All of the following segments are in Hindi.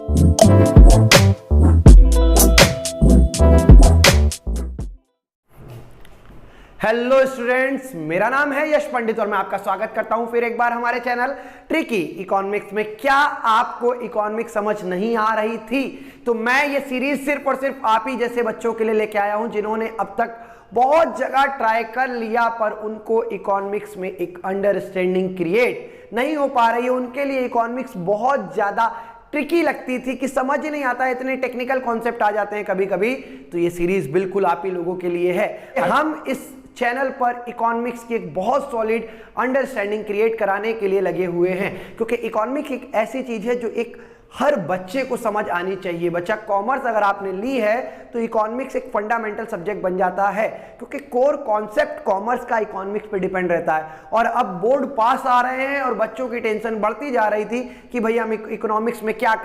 हेलो स्टूडेंट्स, मेरा नाम है यश पंडित और मैं आपका स्वागत करता हूं फिर एक बार हमारे चैनल ट्रिकी इकोनॉमिक्स में। क्या आपको इकोनॉमिक्स समझ नहीं आ रही थी? तो मैं ये सीरीज सिर्फ और सिर्फ आप ही जैसे बच्चों के लिए लेके आया हूं जिन्होंने अब तक बहुत जगह ट्राई कर लिया पर उनको इकोनॉमिक्स में एक अंडरस्टैंडिंग क्रिएट नहीं हो पा रही है। उनके लिए इकोनॉमिक्स बहुत ज्यादा ट्रिकी लगती थी कि समझ ही नहीं आता है, इतने टेक्निकल कॉन्सेप्ट आ जाते हैं कभी कभी। तो ये सीरीज बिल्कुल आप ही लोगों के लिए है। हम इस चैनल पर इकोनॉमिक्स की एक बहुत सॉलिड अंडरस्टैंडिंग क्रिएट कराने के लिए लगे हुए हैं, क्योंकि इकोनॉमिक्स एक ऐसी चीज है जो एक हर बच्चे को समझ आनी चाहिए। बच्चा कॉमर्स अगर आपने ली है तो इकोनॉमिक्स एक फंडामेंटल सब्जेक्ट बन जाता है, क्योंकि कोर कॉन्सेप्ट कॉमर्स का इकोनॉमिक्स पे डिपेंड रहता है। और अब बोर्ड पास आ रहे हैं और बच्चों की टेंशन बढ़ती जा रही थी कि भैया हम इकोनॉमिक्स में क्या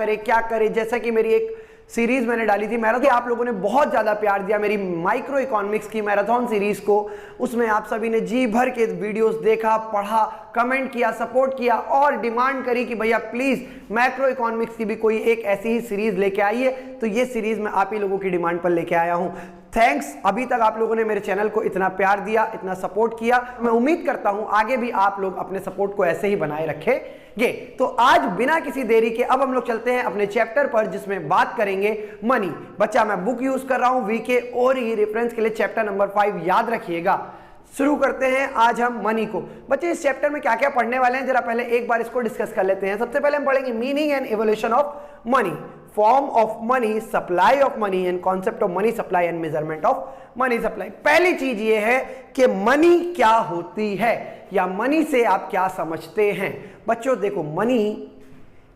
करें। जैसा कि मेरी एक सीरीज मैंने डाली थी मैराथन, आप लोगों ने बहुत ज्यादा प्यार दिया मेरी माइक्रो इकोनॉमिक्स की मैराथन सीरीज को। उसमें आप सभी ने जी भर के वीडियोस देखा, पढ़ा, कमेंट किया, सपोर्ट किया और डिमांड करी कि भैया प्लीज मैक्रो इकोनॉमिक्स की भी कोई एक ऐसी ही सीरीज लेके आइए। तो ये सीरीज मैं आप ही लोगों की डिमांड पर लेके आया हूं। थैंक्स, अभी तक आप लोगों ने मेरे चैनल को इतना प्यार दिया, इतना सपोर्ट किया। मैं उम्मीद करता हूं आगे भी आप लोग अपने सपोर्ट को ऐसे ही बनाए रखेंगे। तो आज बिना किसी देरी के अब हम लोग चलते हैं अपने चैप्टर पर, जिसमें बात करेंगे मनी। बच्चा मैं बुक यूज कर रहा हूं वीके और ही रेफरेंस के लिए चैप्टर नंबर 5 याद रखिएगा। शुरू करते हैं आज हम मनी को। बच्चे इस चैप्टर में क्या क्या पढ़ने वाले हैं जरा पहले एक बार इसको डिस्कस कर लेते हैं। सबसे पहले हम पढ़ेंगे meaning and evolution of money, form of money, supply of money and concept of money supply and measurement of money supply. पहली चीज ये है कि मनी क्या होती है या मनी से आप क्या समझते हैं। बच्चों देखो, मनी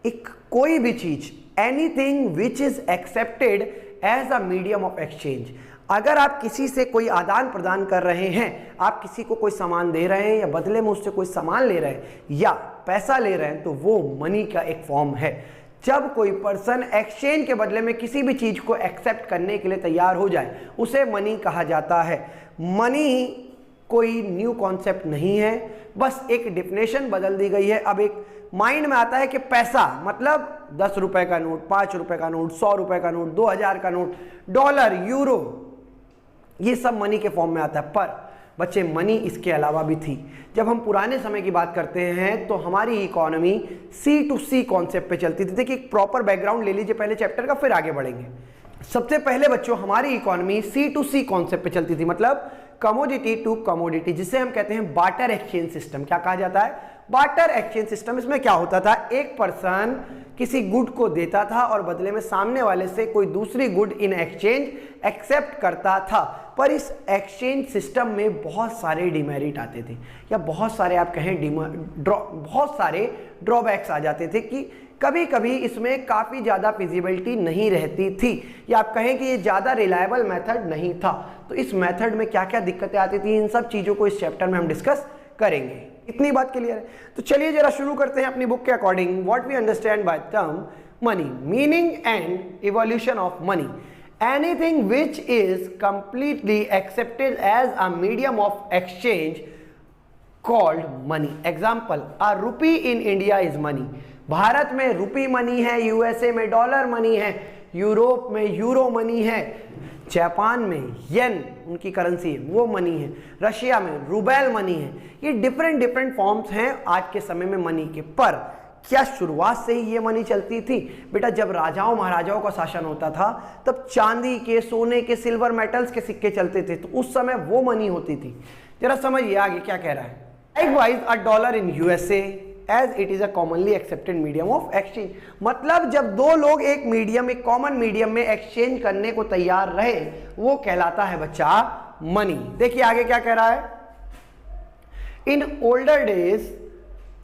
एक कोई भी चीज, anything which is accepted as a medium of exchange. अगर आप किसी से कोई आदान प्रदान कर रहे हैं, आप किसी को कोई सामान दे रहे हैं या बदले में उससे कोई सामान ले रहे हैं या पैसा ले रहे हैं, तो वो मनी का एक फॉर्म है। जब कोई पर्सन एक्सचेंज के बदले में किसी भी चीज को एक्सेप्ट करने के लिए तैयार हो जाए, उसे मनी कहा जाता है। मनी कोई न्यू कॉन्सेप्ट नहीं है, बस एक डिफिनेशन बदल दी गई है। अब एक माइंड में आता है कि पैसा मतलब 10 रुपए का नोट, 5 रुपए का नोट, 100 रुपए का नोट, 2000 का नोट, डॉलर, यूरो, ये सब मनी के फॉर्म में आता है। पर बच्चे मनी इसके अलावा भी थी। जब हम पुराने समय की बात करते हैं तो हमारी economy C to C concept पे चलती थी। देखिए एक प्रॉपर बैकग्राउंड ले लीजिए पहले चैप्टर का, फिर आगे बढ़ेंगे। सबसे पहले बच्चों हमारी economy C to C concept पे चलती थी, मतलब कमोडिटी टू कमोडिटी, जिसे हम कहते हैं बार्टर एक्सचेंज सिस्टम। क्या कहा जाता है? Barter exchange system. इसमें क्या होता था, एक पर्सन किसी गुड को देता था और बदले में सामने वाले से कोई दूसरी गुड इन एक्सचेंज एक्सेप्ट करता था। पर इस एक्सचेंज सिस्टम में बहुत सारे डिमेरिट आते थे या बहुत सारे आप कहें बहुत सारे ड्रॉबैक्स आ जाते थे कि कभी कभी इसमें काफ़ी ज़्यादा फिजिबिलिटी नहीं रहती थी या आप कहें कि ये ज़्यादा रिलायबल मेथड नहीं था। तो इस मेथड में क्या क्या दिक्कतें आती थी, इन सब चीज़ों को इस चैप्टर में हम डिस्कस करेंगे। इतनी बात क्लियर है? तो चलिए जरा शुरू करते हैं अपनी बुक के according. What we understand by term money, meaning and evolution of money, anything which is completely accepted as a medium of exchange called money. Example, a rupee in India is money. Bharat में रुपी मनी है, यूएसए में डॉलर मनी है, यूरोप में यूरो मनी है, जापान में येन उनकी करेंसी है वो मनी है, रशिया में रूबेल मनी है। ये डिफरेंट फॉर्म्स हैं आज के समय में मनी के। पर क्या शुरुआत से ही ये मनी चलती थी? बेटा जब राजाओं महाराजाओं का शासन होता था तब चांदी के, सोने के, सिल्वर मेटल्स के सिक्के चलते थे, तो उस समय वो मनी होती थी। जरा समझिए आगे क्या कह रहा है। Likewise a dollar in USA as it is a commonly accepted medium of exchange. मतलब जब दो लोग एक मीडियम, एक कॉमन मीडियम में एक्सचेंज करने को तैयार रहे, वो कहलाता है बच्चा मनी। देखिए आगे क्या कह रहा है। In older days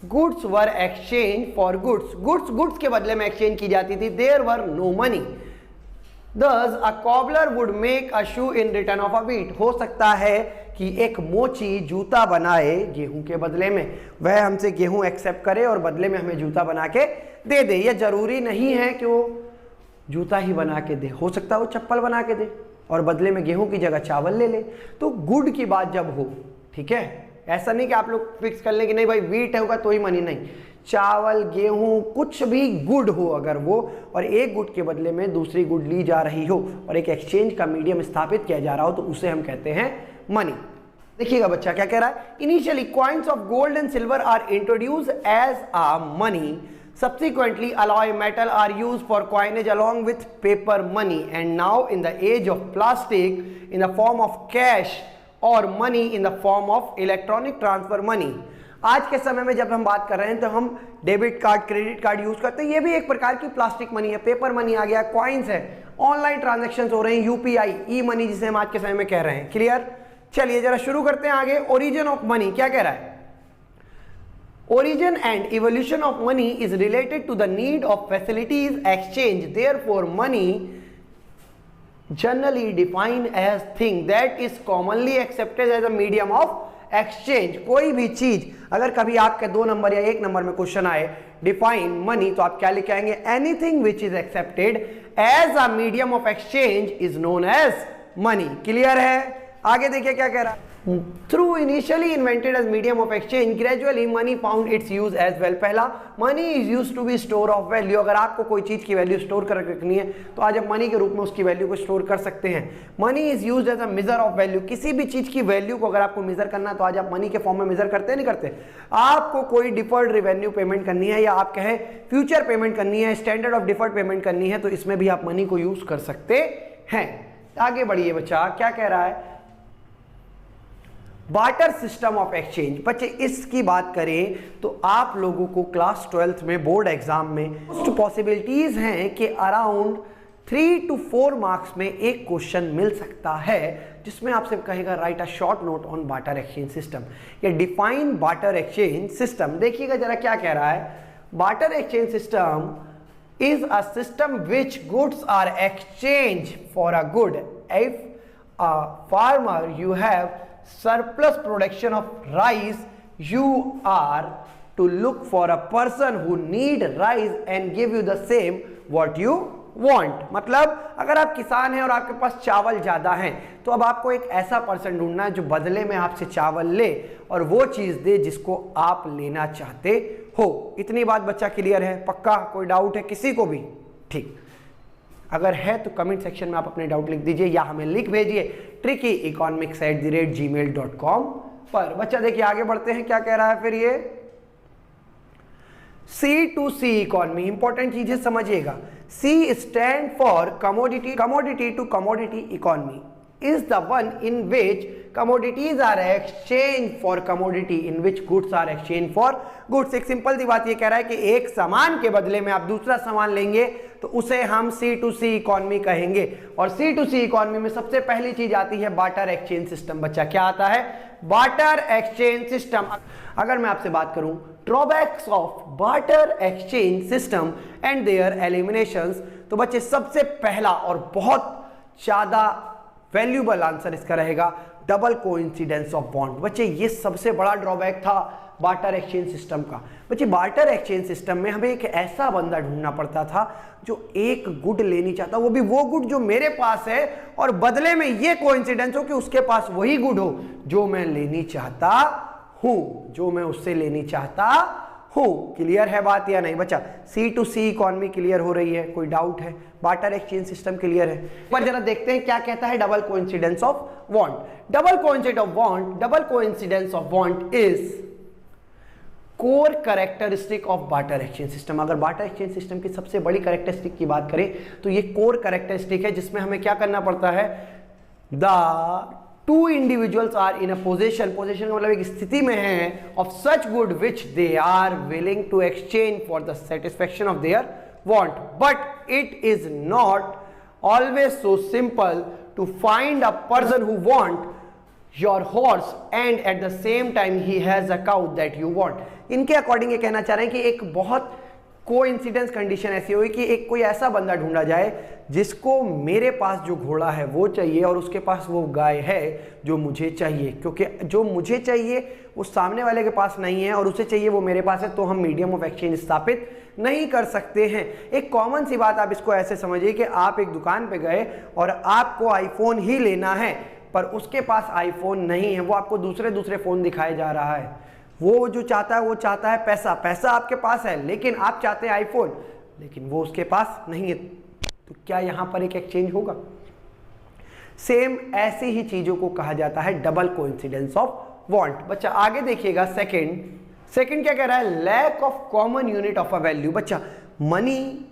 goods were exchange for goods, goods के बदले में एक्सचेंज की जाती थी। There were no money, thus a cobbler would make a shoe in return of a wheat। हो सकता है कि एक मोची जूता बनाए गेहूं के बदले में, वह हमसे गेहूं एक्सेप्ट करे और बदले में हमें जूता बना के दे दे। यह जरूरी नहीं है कि वो जूता ही बना के दे, हो सकता है वो चप्पल बना के दे और बदले में गेहूं की जगह चावल ले ले। तो गुड की बात जब हो, ठीक है, ऐसा नहीं कि आप लोग फिक्स कर लें कि नहीं भाई वीट होगा तो ही मनी, नहीं, चावल, गेहूं, कुछ भी गुड हो अगर वो, और एक गुड के बदले में दूसरी गुड ली जा रही हो और एक एक्सचेंज का मीडियम स्थापित किया जा रहा हो, तो उसे हम कहते हैं मनी। देखिएगा बच्चा क्या कह रहा है, initially coins of gold and silver are introduce as a money, subsequently alloy metal are used for coinage along with paper money, and now in the age of plastic in the form of cash or money in the form of electronic transfer money। आज के समय में जब हम बात कर रहे हैं तो हम debit card, credit card use करते हैं, ये भी एक प्रकार की प्लास्टिक मनी है, पेपर मनी आ गया, कॉइन्स है, ऑनलाइन ट्रांजेक्शंस हो रहे हैं, यूपीआई, ई मनी जिसे हम आज के समय में कह रहे हैं। क्लियर? चलिए जरा शुरू करते हैं आगे। ओरिजिन ऑफ मनी क्या कह रहा है, origin and evolution of money is related to the need of facilities exchange, therefore money generally defined as thing that is commonly accepted as a medium of exchange। कोई भी चीज अगर कभी आपके 2 नंबर या 1 नंबर में क्वेश्चन आए डिफाइन मनी, तो आप क्या लिख आएंगे, anything which is accepted as a medium of exchange is known as money. Clear है? आगे देखिए क्या कह रहा है, Through initially invented as medium of exchange, gradually money found its use as well। पहला, money is used to be store of value। अगर आपको कोई चीज की वैल्यू स्टोर कर रखनी है तो आज आप मनी के रूप में उसकी वैल्यू को स्टोर कर सकते हैं। Money is used as a measure of value. किसी भी चीज की वैल्यू को अगर आपको मेजर करना है तो आज आप मनी के फॉर्म में मेजर करते हैं, नहीं करते? आपको कोई डिफर्ड रेवेन्यू पेमेंट करनी है या आप कहें फ्यूचर पेमेंट करनी है, स्टैंडर्ड ऑफ डिफर्ड पेमेंट करनी है, तो इसमें भी आप मनी को यूज कर सकते हैं। आगे बढ़िए बच्चा, क्या कह रहा है, बार्टर सिस्टम ऑफ एक्सचेंज। बच्चे इसकी बात करें तो आप लोगों को क्लास 12th में बोर्ड एग्जाम में कुछ पॉसिबिलिटीज हैं कि अराउंड 3 to 4 मार्क्स में एक क्वेश्चन मिल सकता है जिसमें आपसे कहेगा right a short note on barter exchange system या डिफाइन बार्टर एक्सचेंज सिस्टम। देखिएगा जरा क्या कह रहा है, barter exchange system is a system which goods are exchanged for a good। If a farmer you have surplus production of rice, you are to look for a person who need rice and give you the same what you want। मतलब अगर आप किसान हैं और आपके पास चावल ज्यादा है तो अब आपको एक ऐसा पर्सन ढूंढना है जो बदले में आपसे चावल ले और वो चीज दे जिसको आप लेना चाहते हो। इतनी बात बच्चा क्लियर है? पक्का? कोई डाउट है किसी को भी? ठीक, अगर है तो कमेंट सेक्शन में आप अपने डाउट लिख दीजिए या हमें लिख भेजिए trickeyeconomics@gmail.com पर। बच्चा देखिए आगे बढ़ते हैं, क्या कह रहा है फिर ये, C2C इकोनॉमी। इंपॉर्टेंट चीजें समझिएगा। C stand for commodity, commodity to commodity economy is the one in which commodities are exchanged for commodity in which goods are exchanged for goods। एक सिंपल सी बात ये कह रहा है कि एक सामान के बदले में आप दूसरा सामान लेंगे तो उसे हम C2C इकोनॉमी कहेंगे। और C2C इकोनॉमी में सबसे पहली चीज आती है बार्टर एक्सचेंज सिस्टम। बच्चा क्या आता है? Barter exchange system. अगर मैं आपसे बात करूं drawbacks of barter exchange system and their eliminations, तो बच्चे सबसे पहला और बहुत ज्यादा वैल्यूबल आंसर इसका रहेगा डबल कोइंसिडेंस ऑफ बॉन्ड। बच्चे ये सबसे बड़ा ड्रॉबैक था बार्टर एक्सचेंज सिस्टम का। बच्चे बार्टर एक्सचेंज सिस्टम में हमें एक ऐसा बंदा ढूंढना पड़ता था जो एक गुड लेनी चाहता, वो भी वो गुड जो मेरे पास है और बदले में ये कोइंसिडेंस हो कि उसके पास वही गुड हो जो मैं लेनी चाहता हूं, जो मैं उससे लेनी चाहता हूं। क्लियर है बात या नहीं बच्चा? C2C इकोनॉमी क्लियर हो रही है? कोई डाउट है? बार्टर एक्सचेंज सिस्टम क्लियर है? पर जरा देखते हैं क्या कहता है double coincidence of bond. Double coincidence of bond is core characteristic of barter exchange system. अगर बार्टर एक्सचेंज सिस्टम की सबसे बड़ी कैरेक्टरिस्टिक की बात करें तो ये कोर कैरेक्टरिस्टिक है जिसमें हमें क्या करना पड़ता है, the two individuals are in a position, position का मतलब एक स्थिति में है, of such good which they are willing to exchange for the satisfaction of their want, but it is not always so simple to find a person who want your horse and at the same time he has a cow that you want. इनके अकॉर्डिंग ये कहना चाह रहे हैं कि एक बहुत कोइंसिडेंस कंडीशन ऐसी हुई कि एक कोई ऐसा बंदा ढूंढा जाए जिसको मेरे पास जो घोड़ा है वो चाहिए और उसके पास वो गाय है जो मुझे चाहिए, क्योंकि जो मुझे चाहिए वो सामने वाले के पास नहीं है और उसे चाहिए वो मेरे पास है, तो हम मीडियम ऑफ एक्सचेंज स्थापित नहीं कर सकते हैं। एक कॉमन सी बात आप इसको ऐसे समझिए कि आप एक दुकान पे गए और आपको आईफोन ही लेना है पर उसके पास आईफोन नहीं है, वो आपको दूसरे फोन दिखाए जा रहा है, वो जो चाहता है वो चाहता है पैसा, पैसा आपके पास है लेकिन आप चाहते हैं आईफोन, लेकिन वो उसके पास नहीं है, तो क्या यहां पर एक एक्सचेंज होगा? सेम ऐसी ही चीजों को कहा जाता है डबल कोइंसिडेंस ऑफ वांट। बच्चा आगे देखिएगा, सेकंड क्या कह रहा है? Lack of common unit of a value. बच्चा मनी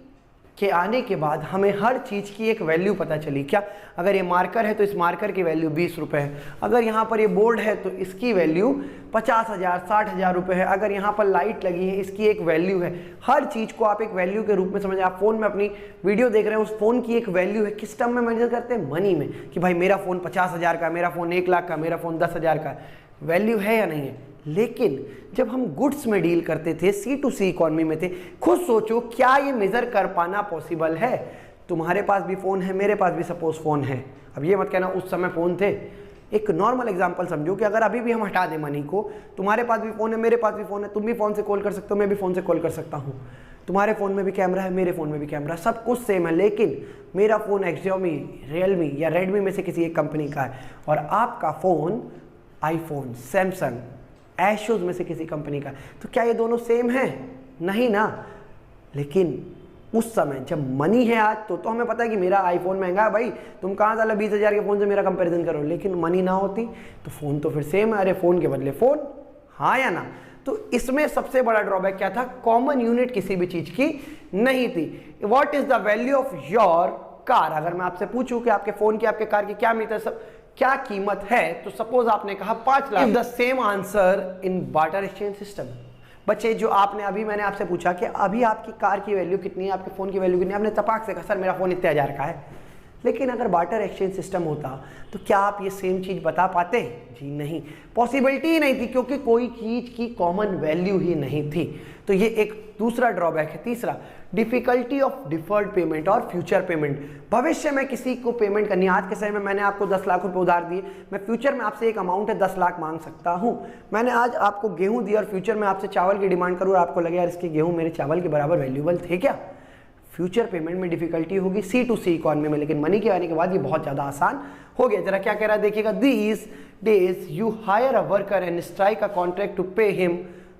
के आने के बाद हमें हर चीज की एक वैल्यू पता चली। क्या? अगर ये मार्कर है तो इस मार्कर की वैल्यू 20 रुपए है, अगर यहाँ पर ये बोर्ड है तो इसकी वैल्यू 50,000 60,000 रुपए है, अगर यहाँ पर लाइट लगी है इसकी एक वैल्यू है। हर चीज को आप एक वैल्यू के रूप में समझ। आप फोन में अपनी वीडियो देख रहे हैं, उस फोन की एक वैल्यू है। किस टर्म में मेजर करते हैं? मनी में, कि भाई मेरा फोन 50,000 का, मेरा फोन 1 लाख का, मेरा फोन 10,000 का। वैल्यू है या नहीं है? लेकिन जब हम गुड्स में डील करते थे, C2C इकोनॉमी में थे, खुद सोचो क्या ये मेजर कर पाना पॉसिबल है? तुम्हारे पास भी फोन है, मेरे पास भी सपोज फोन है। अब ये मत कहना उस समय फोन थे। एक नॉर्मल एग्जांपल समझो कि अगर अभी भी हम हटा दें मनी को, तुम्हारे पास भी फोन है, मेरे पास भी फोन है, तुम भी फोन से कॉल कर सकते हो, मैं भी फोन से कॉल कर सकता हूँ। तुम्हारे फोन में भी कैमरा है, मेरे फोन में भी कैमरा, सब कुछ सेम है, लेकिन मेरा फोन Xiaomi, Realme या Redmi में से किसी एक कंपनी का है और आपका फोन आईफोन, सैमसंग, एशोज में से किसी कंपनी का। तो क्या ये दोनों सेम है? नहीं ना। लेकिन उस समय जब मनी है आज तो हमें पता है कि मेरा आईफोन महंगा है, भाई तुम कहाँ साला 20,000 के फोन से मेरा कंपैरिजन करो। लेकिन मनी ना होती तो फोन तो फिर सेम है, अरे फोन के बदले फोन, हाँ या ना? तो इसमें सबसे बड़ा ड्रॉबैक क्या था? कॉमन यूनिट किसी भी चीज की नहीं थी। What is the value of your car? अगर मैं आपसे पूछूं कि आपके फोन की, आपके कार की क्या मीटर सब क्या कीमत है, तो सपोज आपने कहा 5 lakh. The same answer in barter exchange system. बच्चे जो आपने अभी, मैंने आपसे पूछा कि अभी आपकी कार की वैल्यू कितनी है, आपके फोन की वैल्यू कितनी है, आपने तपाक से कहा सर मेरा फोन इतने 1000 का है। लेकिन अगर बार्टर एक्सचेंज सिस्टम होता तो क्या आप ये सेम चीज बता पाते? जी नहीं, पॉसिबिलिटी ही नहीं थी, क्योंकि कोई चीज की कॉमन वैल्यू ही नहीं थी। तो ये एक दूसरा ड्रॉबैक है। तीसरा, डिफिकल्टी ऑफ डिफर्ड पेमेंट और फ्यूचर पेमेंट। भविष्य में किसी को पेमेंट करनी, आज के समय में मैंने आपको 10 लाख रुपए उधार दिए, मैं फ्यूचर में आपसे एक अमाउंट है 10 लाख मांग सकता हूं। मैंने आज आपको गेहूं दिया और फ्यूचर में आपसे चावल की डिमांड करूं और आपको लगे यार इसके गेहूं मेरे चावल के बराबर वैल्यूबल थे क्या? फ्यूचर पेमेंट में डिफिकल्टी होगी C2C इकोनॉमी में। लेकिन मनी के आने के बाद ये बहुत ज्यादा आसान हो गया। जरा क्या कह रहा है देखिएगा, these days you hire a worker and strike a contract to pay him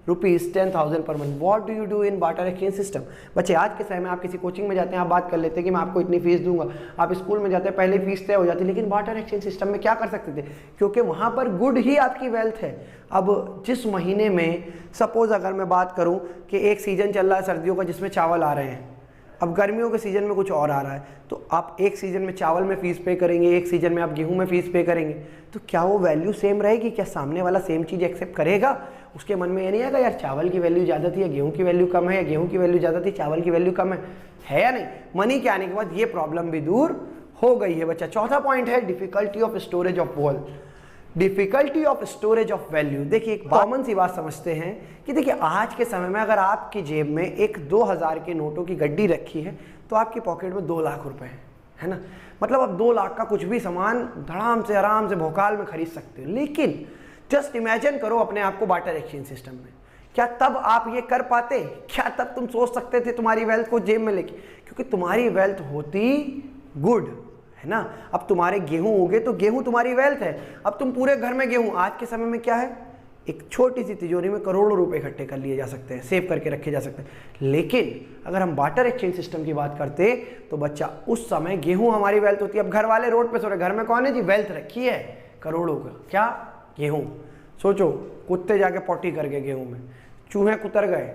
₹10,000 per month. What do you do in barter exchange system? बच्चे आज के समय में आप किसी कोचिंग में जाते हैं, आप बात कर लेते हैं कि मैं आपको इतनी फीस दूंगा। आप स्कूल में जाते हैं, पहले फीस तय हो जाती, लेकिन बार्टर एक्सचेंज सिस्टम में क्या कर सकते थे? क्योंकि वहां पर गुड ही आपकी वेल्थ है। अब जिस महीने में, सपोज अगर मैं बात करूं कि एक सीजन चल रहा है सर्दियों का जिसमें चावल आ रहे हैं, अब गर्मियों के सीजन में कुछ और आ रहा है, तो आप एक सीजन में चावल में फीस पे करेंगे, एक सीजन में आप गेहूं में फीस पे करेंगे, तो क्या वो वैल्यू सेम रहेगी? क्या सामने वाला सेम चीज एक्सेप्ट करेगा? उसके मन में ये नहीं आएगा यार चावल की वैल्यू ज्यादा थी या गेहूं की वैल्यू कम है, या गेहूं की वैल्यू ज्यादा थी चावल की वैल्यू कम है या नहीं? मनी के आने के बाद ये प्रॉब्लम भी दूर हो गई है बच्चा। चौथा पॉइंट है difficulty of storage of wall, difficulty of storage of value. देखिए एक कॉमन सी बात समझते हैं कि देखिए आज के समय में अगर आपकी जेब में एक 2000 के नोटों की गड्डी रखी है तो आपकी पॉकेट में 2 लाख रुपए है ना। मतलब आप 2 लाख का कुछ भी सामान धड़ाम से आराम से भोकाल में खरीद सकते हो। लेकिन जस्ट इमेजिन करो अपने आप को बार्टर एक्सचेंज सिस्टम में, क्या तब आप ये कर पाते? क्या तब तुम सोच सकते थे तुम्हारी वेल्थ को जेब में लेके? क्योंकि तुम्हारी वेल्थ होती गुड है ना। अब तुम्हारे गेहूं हो गए तो गेहूं तुम्हारी वेल्थ है। अब तुम पूरे घर में गेहूं, आज के समय में क्या है, एक छोटी सी तिजोरी में करोड़ों रुपए इकट्ठे कर लिए जा सकते हैं, सेव करके रखे जा सकते हैं। लेकिन अगर हम बार्टर एक्सचेंज सिस्टम की बात करते तो बच्चा उस समय गेहूं हमारी वेल्थ होती है। अब घर वाले रोड पे सो रहे, घर में कौन है जी? वेल्थ रखी है करोड़ों का, क्या? गेहूं। सोचो कुत्ते जाके पॉटी कर गए गेहूं में, चूहे कुतर गए,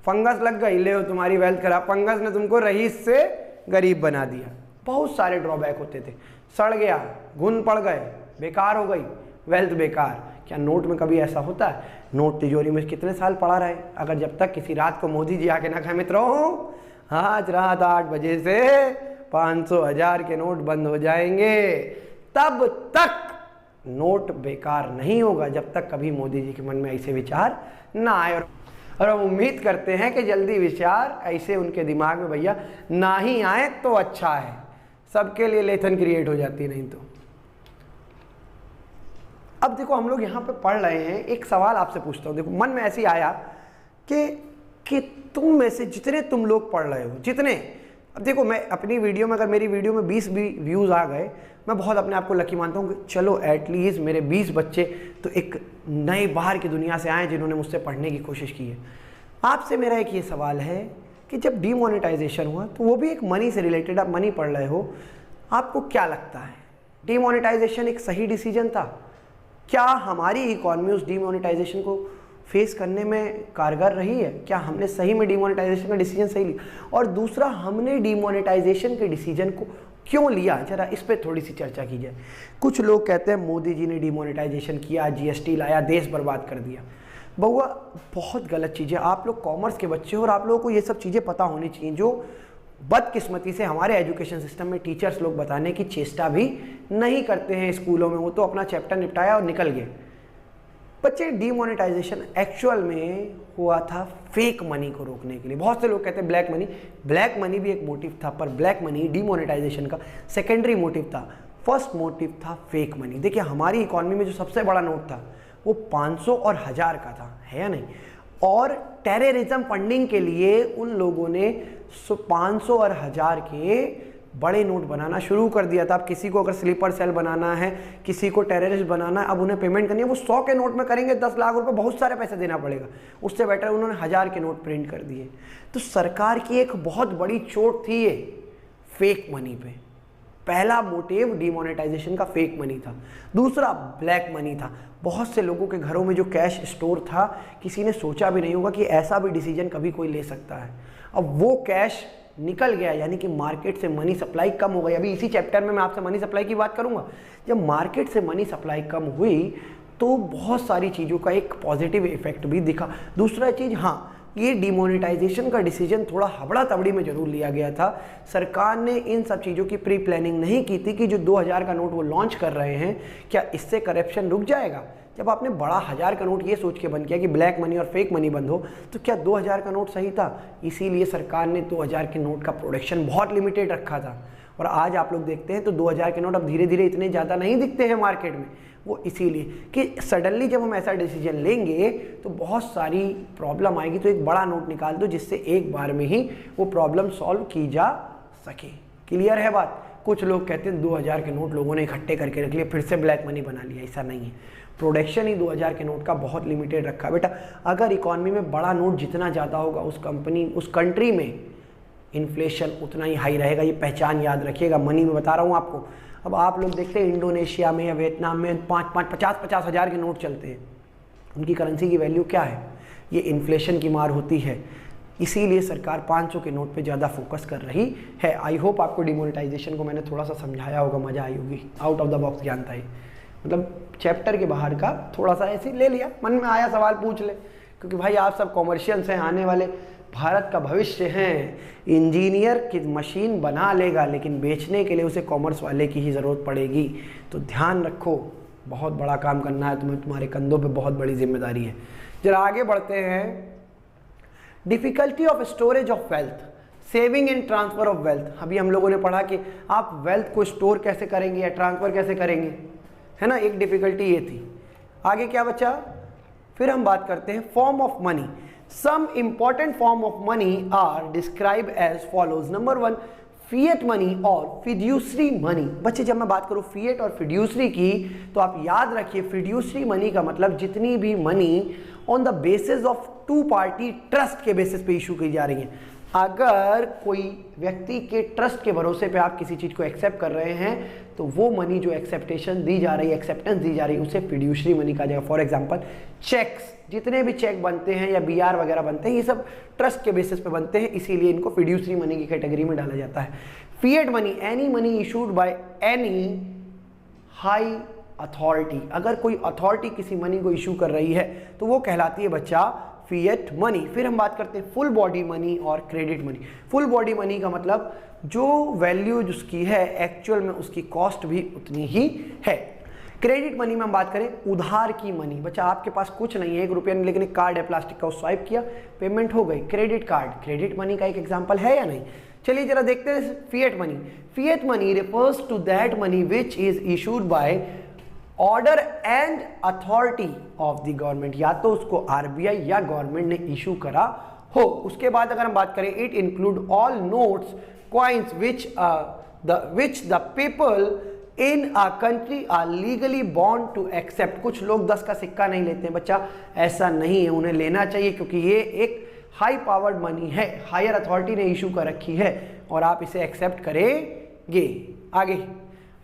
फंगस लग गई, ले तुम्हारी वेल्थ खराब। फंगस ने तुमको रईस से गरीब बना दिया। बहुत सारे ड्रॉबैक होते थे, सड़ गया, घुन पड़ गए, बेकार हो गई वेल्थ, बेकार। क्या नोट में कभी ऐसा होता है? नोट तिजोरी में कितने साल पड़ा रहे, अगर जब तक किसी रात को मोदी जी आके ना कहे मित्रों आज रात 8 बजे से 500 1000 के नोट बंद हो जाएंगे, तब तक नोट बेकार नहीं होगा, जब तक कभी मोदी जी के मन में ऐसे विचार ना आए। और हम उम्मीद करते हैं कि जल्दी विचार ऐसे उनके दिमाग में भैया ना ही आए तो अच्छा है, सबके लिए लेथन क्रिएट हो जाती है नहीं तो। अब देखो हम लोग यहाँ पे पढ़ रहे हैं, एक सवाल आपसे पूछता हूँ, देखो मन में ऐसे आया कि तुम में से जितने तुम लोग पढ़ रहे हो, जितने अब देखो, मैं अपनी वीडियो में, अगर मेरी वीडियो में 20 भी व्यूज़ आ गए, मैं बहुत अपने आप को लकी मानता हूँ कि चलो एटलीस्ट मेरे 20 बच्चे तो एक नए बाहर की दुनिया से आए जिन्होंने मुझसे पढ़ने की कोशिश की है। आपसे मेरा एक ये सवाल है कि जब डीमोनेटाइजेशन हुआ तो वो भी एक मनी से रिलेटेड, आप मनी पढ़ रहे हो, आपको क्या लगता है डीमोनेटाइजेशन एक सही डिसीजन था? क्या हमारी इकॉनमी उस डीमोनेटाइजेशन को फेस करने में कारगर रही है? क्या हमने सही में डीमोनेटाइजेशन का डिसीजन सही लिया? और दूसरा, हमने डीमोनेटाइजेशन के डिसीजन को क्यों लिया, जरा इस पे थोड़ी सी चर्चा की जाए। कुछ लोग कहते हैं मोदी जी ने डीमोनेटाइजेशन किया, जीएसटी लाया, देश बर्बाद कर दिया। बउआ, बहुत गलत चीज़ है। आप लोग कॉमर्स के बच्चे हो और आप लोगों को ये सब चीज़ें पता होनी चाहिए, जो बदकिस्मती से हमारे एजुकेशन सिस्टम में टीचर्स लोग बताने की चेष्टा भी नहीं करते हैं स्कूलों में। वो तो अपना चैप्टर निपटाया और निकल गए। बच्चे, डीमोनेटाइजेशन एक्चुअल में हुआ था फेक मनी को रोकने के लिए। बहुत से लोग कहते हैं ब्लैक मनी भी एक मोटिव था, पर ब्लैक मनी डीमोनेटाइजेशन का सेकेंडरी मोटिव था। फर्स्ट मोटिव था फेक मनी। देखिए, हमारी इकॉनमी में जो सबसे बड़ा नोट था वो 500 और 1000 का था, है या नहीं? और टेररिज्म फंडिंग के लिए उन लोगों ने 500 और 1000 के बड़े नोट बनाना शुरू कर दिया था। अब किसी को अगर स्लीपर सेल बनाना है, किसी को टेररिस्ट बनाना है, अब उन्हें पेमेंट करनी है, वो 100 के नोट में करेंगे, 10 लाख रुपए, बहुत सारे पैसे देना पड़ेगा। उससे बेटर उन्होंने 1000 के नोट प्रिंट कर दिए। तो सरकार की एक बहुत बड़ी चोट थी ये फेक मनी पे। पहला मोटिव डीमोनेटाइजेशन का फेक मनी था। दूसरा ब्लैक मनी था। बहुत से लोगों के घरों में जो कैश स्टोर था, किसी ने सोचा भी नहीं होगा कि ऐसा भी डिसीजन कभी कोई ले सकता है। अब वो कैश निकल गया, यानी कि मार्केट से मनी सप्लाई कम हो गई। अभी इसी चैप्टर में मैं आपसे मनी सप्लाई की बात करूंगा। जब मार्केट से मनी सप्लाई कम हुई तो बहुत सारी चीज़ों का एक पॉजिटिव इफेक्ट भी दिखा। दूसरा चीज़, हाँ, ये डीमोनेटाइजेशन का डिसीजन थोड़ा हबड़ा तबड़ी में जरूर लिया गया था। सरकार ने इन सब चीज़ों की प्री प्लानिंग नहीं की थी कि जो 2000 का नोट वो लॉन्च कर रहे हैं, क्या इससे करप्शन रुक जाएगा? जब आपने बड़ा 1000 का नोट ये सोच के बंद किया कि ब्लैक मनी और फेक मनी बंद हो, तो क्या 2000 का नोट सही था? इसीलिए सरकार ने 2000 के नोट का प्रोडक्शन बहुत लिमिटेड रखा था। और आज आप लोग देखते हैं तो 2000 के नोट अब धीरे धीरे इतने ज़्यादा नहीं दिखते हैं मार्केट में। वो इसीलिए कि सडनली जब हम ऐसा डिसीजन लेंगे तो बहुत सारी प्रॉब्लम आएगी, तो एक बड़ा नोट निकाल दो जिससे एक बार में ही वो प्रॉब्लम सॉल्व की जा सके। क्लियर है बात? कुछ लोग कहते हैं 2000 के नोट लोगों ने इकट्ठे करके रख लिए, फिर से ब्लैक मनी बना लिया। ऐसा नहीं है। प्रोडक्शन ही 2000 के नोट का बहुत लिमिटेड रखा। बेटा, अगर इकॉनमी में बड़ा नोट जितना ज़्यादा होगा, उस कंट्री में इन्फ्लेशन उतना ही हाई रहेगा। ये पहचान याद रखिएगा। मनी में बता रहा हूँ आपको। अब आप लोग देखते हैं इंडोनेशिया में या वियतनाम में 50 हज़ार के नोट चलते हैं। उनकी करेंसी की वैल्यू क्या है? ये इन्फ्लेशन की मार होती है। इसीलिए सरकार 500 के नोट पे ज़्यादा फोकस कर रही है। आई होप आपको डिमोनेटाइजेशन को मैंने थोड़ा सा समझाया होगा, मज़ा आई होगी। आउट ऑफ द बॉक्स ज्ञान था ये, मतलब चैप्टर के बाहर का थोड़ा सा ऐसे ले लिया, मन में आया सवाल पूछ ले, क्योंकि भाई आप सब कॉमर्शियल्स हैं, आने वाले भारत का भविष्य हैं। इंजीनियर की मशीन बना लेगा, लेकिन बेचने के लिए उसे कॉमर्स वाले की ही ज़रूरत पड़ेगी। तो ध्यान रखो, बहुत बड़ा काम करना है तुम्हें, तुम्हारे कंधों पे बहुत बड़ी जिम्मेदारी है। जरा आगे बढ़ते हैं। Difficulty of storage of wealth, saving and transfer of wealth. अभी हम लोगों ने पढ़ा कि आप वेल्थ को स्टोर कैसे करेंगे या ट्रांसफर कैसे करेंगे, है ना? एक डिफिकल्टी ये थी। आगे क्या बचा? फिर हम बात करते हैं form of money. Some important form of money are describe as follows. Number 1, fiat money और फिड्यूसरी मनी। बच्चे, जब मैं बात करूं फिएट और फिड्यूसरी की, तो आप याद रखिए फिड्यूसरी मनी का मतलब जितनी भी money on the basis of two party trust के बेसिस पे इशू की जा रही है। अगर कोई व्यक्ति के ट्रस्ट के भरोसे पे आप किसी चीज़ को एक्सेप्ट कर रहे हैं, तो वो मनी जो एक्सेप्टेंस दी जा रही है उसे फिड्यूसरी मनी कहा जाएगा। फॉर एग्जांपल, चेक्स, जितने भी चेक बनते हैं या बीआर वगैरह बनते हैं, ये सब ट्रस्ट के बेसिस पे बनते हैं, इसीलिए इनको फिड्यूसरी मनी की कैटेगरी में डाला जाता है। Fiat money, any money issued by any high authority. अगर कोई अथॉरिटी किसी मनी को इशू कर रही है तो वो कहलाती है बच्चा फिएट मनी। फिर हम बात करते हैं फुल बॉडी मनी और credit money. Full body money का मतलब जो वैल्यू जिसकी है एक्चुअल में उसकी कॉस्ट भी उतनी ही है। क्रेडिट मनी में हम बात करें उधार की मनी। बच्चा, आपके पास कुछ नहीं है, 1 रुपया नहीं, लेकिन एक कार्ड है प्लास्टिक का, स्वाइप किया, पेमेंट हो गई। क्रेडिट कार्ड क्रेडिट मनी का एक एग्जांपल है या नहीं? चलिए जरा देखते हैं fiat money. Fiat money refers to that money which is issued by order and authority of the government. या तो उसको आरबीआई या गवर्नमेंट ने इशू करा हो। उसके बाद अगर हम बात करें, it include all notes coins which the people in a country are legally bound to accept। कुछ लोग 10 का सिक्का नहीं लेते हैं बच्चा, ऐसा नहीं है, उन्हें लेना चाहिए क्योंकि ये एक हाई पावर्ड मनी है, हायर अथॉरिटी ने इशू कर रखी है और आप इसे एक्सेप्ट करेंगे। आगे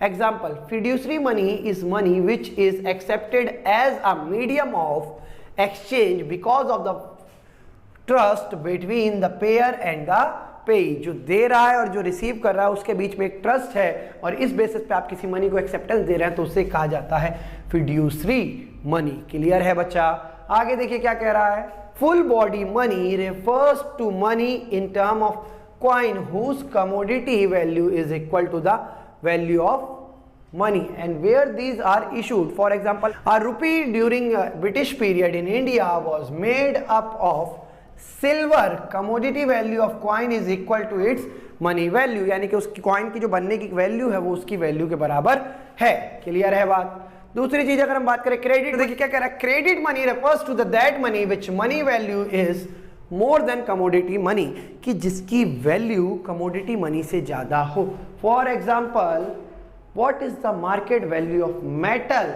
example, fiduciary money is money which is accepted as a medium of exchange because of the trust between the payer and the payee. जो दे रहा है और जो रिसीव कर रहा है उसके बीच में एक ट्रस्ट है और इस बेसिस पे आप किसी मनी को एक्सेप्टेंस दे रहे हैं तो उसे कहा जाता है फिड्यूसरी मनी। क्लियर है बच्चा? आगे देखिए क्या कह रहा है, full body money refers to money in term of coin whose commodity value is equal to the value of money and where these are issued. For example, a rupee during British period in India was made up of silver. Commodity value of coin is equal to its money value, यानी कि उसकी कॉइन की जो बनने की वैल्यू है वो उसकी वैल्यू के बराबर है। क्लियर है बात? दूसरी चीज अगर हम बात करें क्रेडिट, देखिए क्या कह रहा है, credit money refers to the that money which money value is more than commodity money, कि जिसकी वैल्यू कमोडिटी मनी से ज्यादा हो। For example, what is the market value of metal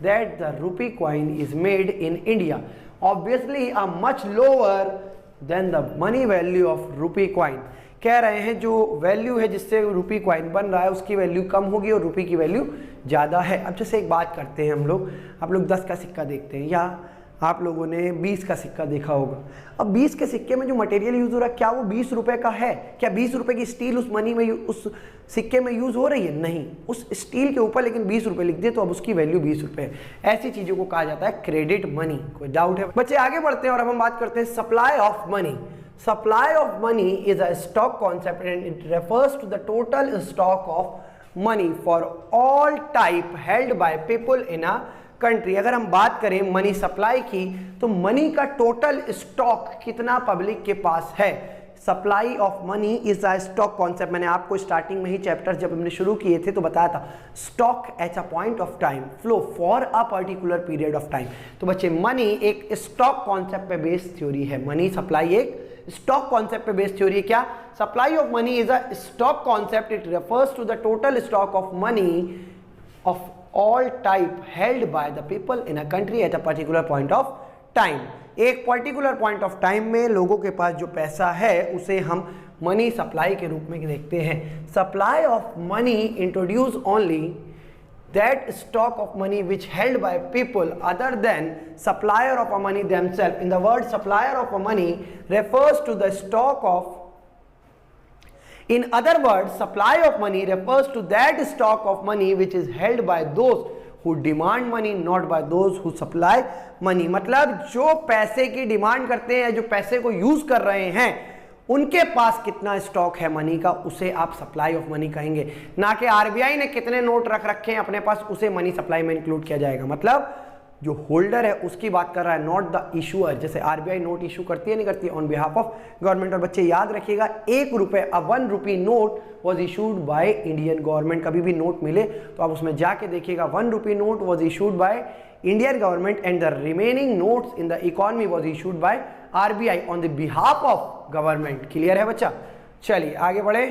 that the rupee coin is made in India? Obviously a much lower than the money value of रूपी कॉइन। कह रहे हैं जो वैल्यू है जिससे रूपी कॉइन बन रहा है उसकी वैल्यू कम होगी और रूपी की वैल्यू ज्यादा है। अब जैसे एक बात करते हैं हम लोग, आप लोग 10 का सिक्का देखते हैं या आप लोगों ने 20 का सिक्का देखा होगा। अब 20 के सिक्के में जो मटेरियल यूज हो रहा है क्या वो 20 रुपए का है? क्या 20 रुपए की स्टील उस मनी में उस सिक्के में यूज हो रही है? नहीं, उस स्टील के ऊपर लेकिन 20 रुपए लिख दिए तो अब उसकी वैल्यू 20 रुपए है। ऐसी चीजों को कहा जाता है क्रेडिट मनी। कोई डाउट है बच्चे? आगे बढ़ते हैं और अब हम बात करते हैं supply of money. Supply of money is a stock concept and it refers to the total stock of money for all type held by people in a country. अगर हम बात करें मनी सप्लाई की तो मनी का टोटल स्टॉक कितना पब्लिक के पास है। Supply of money is a stock concept. मैंने आपको स्टार्टिंग में ही चैप्टर जब हमने शुरू किए थे तो बताया था, stock at a point of time flow for a particular period of time. तो बच्चे मनी एक स्टॉक कॉन्सेप्ट पे बेस्ड थ्योरी है। मनी सप्लाई एक स्टॉक कॉन्सेप्ट पे बेस्ड थ्योरी है। क्या? Supply of money is a stock concept, it refers to the total stock of money of all type held by the people in a country at a particular point of time। एक particular point of time में लोगों के पास जो पैसा है उसे हम मनी सप्लाई के रूप में देखते हैं। Supply of money introduce only that stock of money which held by people other than supplier of a money themselves। In the word supplier of a money refers to the stock of, in other words, supply of money refers to that stock of money which is held by those who demand money, not by those who supply money। मतलब जो पैसे की डिमांड करते हैं, जो पैसे को यूज कर रहे हैं, उनके पास कितना स्टॉक है मनी का, उसे आप सप्लाई ऑफ मनी कहेंगे। ना कि आरबीआई ने कितने नोट रख रखे हैं अपने पास, उसे मनी सप्लाई में इंक्लूड किया जाएगा। मतलब जो होल्डर है उसकी बात कर रहा है, नॉट द इशूअर। जैसे आरबीआई नोट इशू करती है नहीं करती ऑन बिहाफ ऑफ गवर्नमेंट। और बच्चे याद रखिएगा, 1 रुपए अ 1 rupee note was issued by Indian government. कभी भी नोट मिले तो आप उसमें जाके देखिएगा 1 rupee note was issued by Indian government and the remaining notes in the economy was issued by RBI on the behalf of government. Clear है बच्चा? चलिए आगे बढ़े।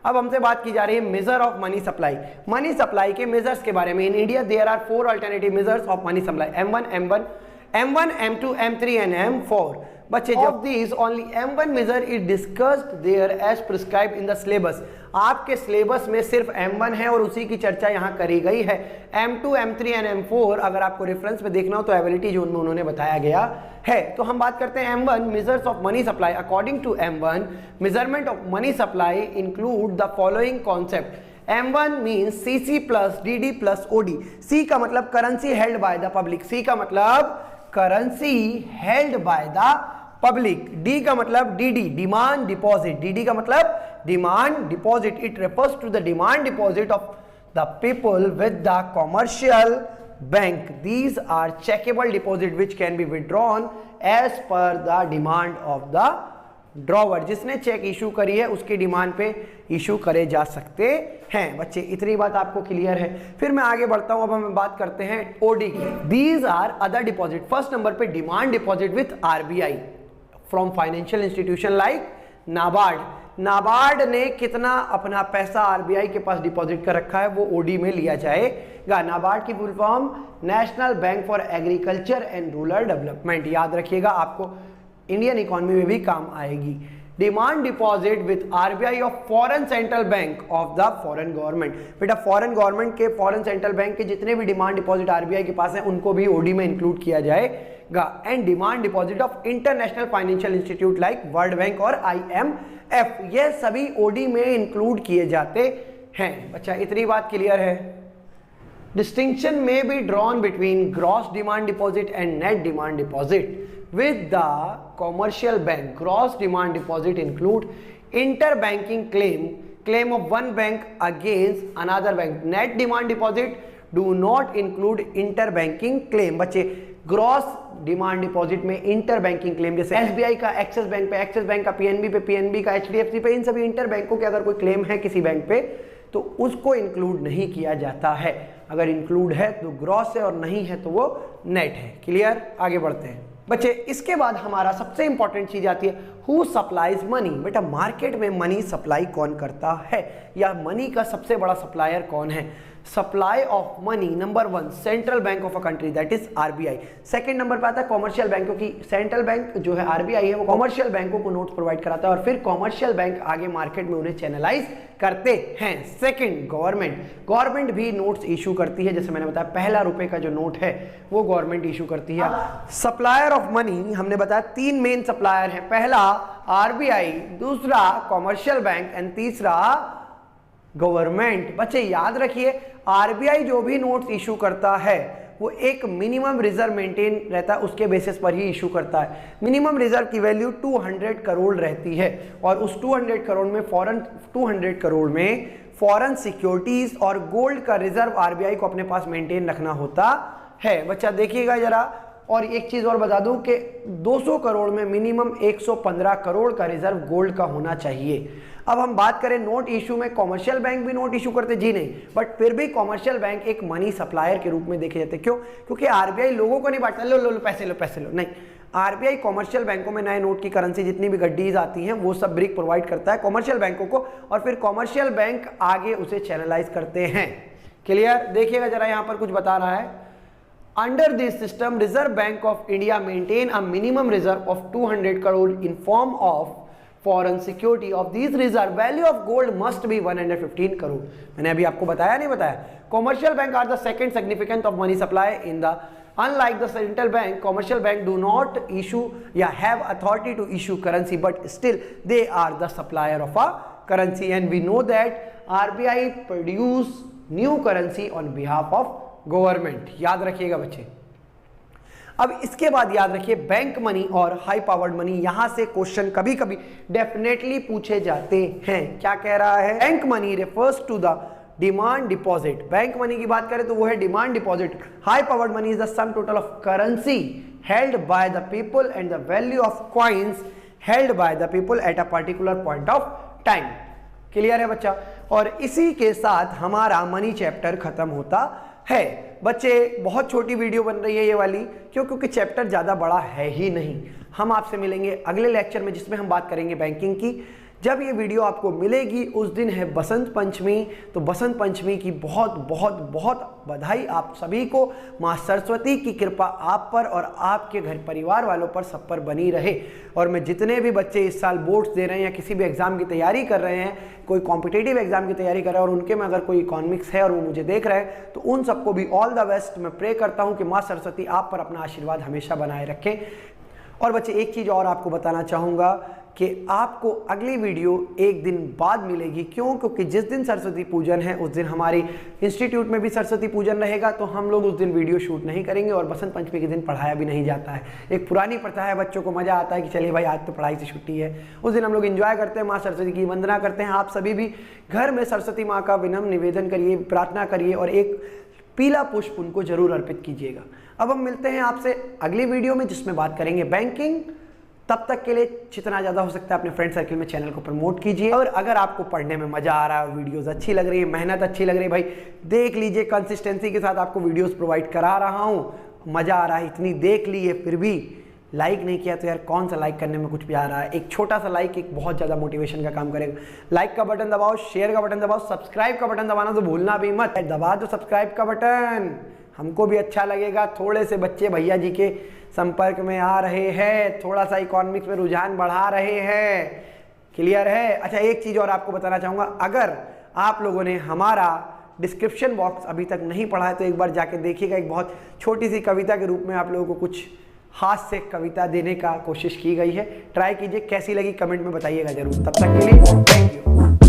अब हमसे बात की जा रही है measure of money supply. Money supply के मेजर्स के बारे में। In India there are 4 alternative measures of money supply, M1, M2, M3 and M4। बच्चे of these only M1 measure is discussed there as prescribed in the syllabus. आपके सिलेबस में सिर्फ M1 है और उसी की चर्चा यहाँ करी गई है। M2, M3 एंड M4 अगर आपको रेफरेंस में देखना हो तो एबिलिटी जोन में उन्होंने बताया गया है। तो हम बात करते हैं M1 measures of money supply. According to M1 measurement of money supply include the following concept. M1 means CC plus DD plus OD। C का मतलब currency held by the public, C का मतलब currency held by the public. D का मतलब DD डिमांड डिपॉजिट, DD का मतलब demand deposit. It refers to the demand deposit of the people with the commercial bank. These are checkable deposit which can be withdrawn as per the demand of the drawer. जिसने चेक इशू करी है उसकी डिमांड पे इशू करे जा सकते हैं। बच्चे इतनी बात आपको क्लियर है? फिर मैं आगे बढ़ता हूं। अब हम बात करते हैं OD की। These are other deposit. First number पे demand deposit with RBI from financial institution like NABARD। NABARD ने कितना अपना पैसा आरबीआई के पास डिपॉजिट कर रखा है वो ओडी में लिया जाएगा। नाबार्ड की full form national bank for agriculture and rural development. याद रखिएगा, आपको इंडियन इकोनॉमी में भी काम आएगी। Demand deposit with RBI of foreign central bank of the foreign government. बेटा फॉरेन गवर्नमेंट के, फॉरेन सेंट्रल बैंक के जितने भी डिमांड डिपॉजिट आरबीआई के पास है उनको भी ओडी में इंक्लूड किया जाएगा। And demand deposit of international financial institute like world bank और IMF, ये सभी ओडी में इंक्लूड किए जाते हैं। अच्छा, इतनी बात क्लियर है। डिस्टिंक्शन में be drawn between gross demand deposit and net demand deposit with the commercial bank. Gross demand deposit include interbanking claim of one bank against another bank. Net demand deposit do not include interbanking claim. बच्चे ग्रॉस डिमांड डिपॉजिट में इंटरबैंकिंग क्लेम, जैसे एसबीआई का एक्सिस बैंक पे, एक्सिस बैंक का पीएनबी पे, पीएनबी का एचडीएफसी पे, इन सभी इंटर बैंकों के अगर कोई क्लेम है किसी बैंक पे तो उसको इंक्लूड नहीं किया जाता है। अगर इंक्लूड है तो ग्रॉस है और नहीं है तो वो नेट है। क्लियर? आगे बढ़ते हैं बच्चे। इसके बाद हमारा सबसे इंपॉर्टेंट चीज आती है हु सप्लाइज मनी। बेटा मार्केट में मनी सप्लाई कौन करता है, या मनी का सबसे बड़ा सप्लायर कौन है? Supply of money number 1 central bank of a country that is RBI. Second number पे आता है कॉमर्शियल बैंकों की। सेंट्रल बैंक जो है आरबीआई है वो कॉमर्शियल बैंकों को नोट्स प्रोवाइड कराता है और फिर कॉमर्शियल बैंक आगे मार्केट में उन्हें चैनलाइज करते हैं। सेकंड गवर्नमेंट भी नोट्स इशू करती है। जैसे मैंने बताया पहला रुपए का जो नोट है वो गवर्नमेंट इशू करती है। सप्लायर ऑफ मनी हमने बताया 3 मेन सप्लायर है। पहला आरबीआई, दूसरा कॉमर्शियल बैंक एंड तीसरा गवर्नमेंट। बच्चे याद रखिए आरबीआई जो भी नोट्स इशू करता है वो एक मिनिमम रिजर्व मेंटेन रहता है, उसके बेसिस पर ही इशू करता है। मिनिमम रिजर्व की वैल्यू 200 करोड़ रहती है और उस 200 करोड़ में फॉरेन सिक्योरिटीज और गोल्ड का रिजर्व आरबीआई को अपने पास मेंटेन रखना होता है। बच्चा देखिएगा जरा, और एक चीज और बता दूं कि 200 करोड़ में मिनिमम 115 करोड़ का रिजर्व गोल्ड का होना चाहिए। अब हम बात करें नोट इशू में, कॉमर्शियल बैंक भी नोट इशू करते जी नहीं, बट फिर भी कॉमर्शियल बैंक एक मनी सप्लायर के रूप में देखे जाते। क्यों? क्योंकि आरबीआई लोगों को नहीं बांटता लो लो लो पैसे लो, नहीं। आरबीआई कॉमर्शियल बैंकों में नए नोट की करेंसी जितनी भी गड्डीज आती हैं वो सब ब्रिक प्रोवाइड करता है कॉमर्शियल बैंकों को और फिर कॉमर्शियल बैंक आगे उसे चैनलाइज करते हैं। क्लियर? देखिएगा जरा, यहां पर कुछ बता रहा है। Under this system, Reserve Bank of India maintain a minimum reserve of 200 crore in form of foreign security. Of these reserve, value of gold must be 115 crore. मैंने अभी आपको बताया नहीं बताया? Commercial bank are the second significant of money supply in the. Unlike the central bank, commercial bank do not issue या have authority to issue currency, but still they are the supplier of a currency. And we know that RBI produce new currency on behalf of government. याद रखिएगा बच्चे। अब इसके बाद याद रखिए बैंक मनी और हाई पावर्ड मनी, यहां से क्वेश्चन कभी कभी डेफिनेटली पूछे जाते हैं। क्या कह रहा है? Bank money refers to the demand deposit. Bank money की बात करें तो वो है demand deposit. High powered money is the sum total of currency held by the people and the value of coins held by the people at a particular point of time. Clear है बच्चा? और इसी के साथ हमारा मनी चैप्टर खत्म होता है। बच्चे बहुत छोटी वीडियो बन रही है ये वाली, क्यों? क्योंकि चैप्टर ज्यादा बड़ा है ही नहीं। हम आपसे मिलेंगे अगले लेक्चर में जिसमें हम बात करेंगे बैंकिंग की। जब ये वीडियो आपको मिलेगी उस दिन है बसंत पंचमी, तो बसंत पंचमी की बहुत बहुत बहुत बधाई आप सभी को। माँ सरस्वती की कृपा आप पर और आपके घर परिवार वालों पर सब पर बनी रहे। और मैं जितने भी बच्चे इस साल बोर्ड्स दे रहे हैं या किसी भी एग्जाम की तैयारी कर रहे हैं, कोई कॉम्पिटिटिव एग्जाम की तैयारी कर रहे हैं और उनके में अगर कोई इकोनॉमिक्स है और वो मुझे देख रहे हैं, तो उन सबको भी ऑल द बेस्ट। मैं प्रे करता हूँ कि माँ सरस्वती आप पर अपना आशीर्वाद हमेशा बनाए रखें। और बच्चे एक चीज़ और आपको बताना चाहूँगा कि आपको अगली वीडियो एक दिन बाद मिलेगी। क्यों? क्योंकि जिस दिन सरस्वती पूजन है उस दिन हमारी इंस्टीट्यूट में भी सरस्वती पूजन रहेगा, तो हम लोग उस दिन वीडियो शूट नहीं करेंगे और बसंत पंचमी के दिन पढ़ाया भी नहीं जाता है। एक पुरानी प्रथा है, बच्चों को मज़ा आता है कि चलिए भाई आज तो पढ़ाई से छुट्टी है। उस दिन हम लोग एंजॉय करते हैं, माँ सरस्वती की वंदना करते हैं। आप सभी भी घर में सरस्वती माँ का विनम्र निवेदन करिए, प्रार्थना करिए और एक पीला पुष्प उनको जरूर अर्पित कीजिएगा। अब हम मिलते हैं आपसे अगली वीडियो में जिसमें बात करेंगे बैंकिंग। तब तक के लिए जितना ज़्यादा हो सकता है अपने फ्रेंड सर्किल में चैनल को प्रमोट कीजिए। और अगर आपको पढ़ने में मज़ा आ रहा है और वीडियोस अच्छी लग रही है, मेहनत अच्छी लग रही है, भाई देख लीजिए, कंसिस्टेंसी के साथ आपको वीडियोस प्रोवाइड करा रहा हूँ, मज़ा आ रहा है, इतनी देख ली है फिर भी लाइक नहीं किया तो यार कौन सा लाइक करने में कुछ भी आ रहा है। एक छोटा सा लाइक एक बहुत ज़्यादा मोटिवेशन का काम करेगा। लाइक का बटन दबाओ, शेयर का बटन दबाओ, सब्सक्राइब का बटन दबाना तो भूलना भी मत। दबा दो सब्सक्राइब का बटन, हमको भी अच्छा लगेगा। थोड़े से बच्चे भैया जी के संपर्क में आ रहे हैं, थोड़ा सा इकोनॉमिक्स में रुझान बढ़ा रहे हैं। क्लियर है? अच्छा, एक चीज़ और आपको बताना चाहूँगा, अगर आप लोगों ने हमारा डिस्क्रिप्शन बॉक्स अभी तक नहीं पढ़ा है तो एक बार जाके देखिएगा। एक बहुत छोटी सी कविता के रूप में आप लोगों को कुछ हास्य कविता देने का कोशिश की गई है। ट्राई कीजिए, कैसी लगी कमेंट में बताइएगा जरूर। तब तक के लिए थैंक यू।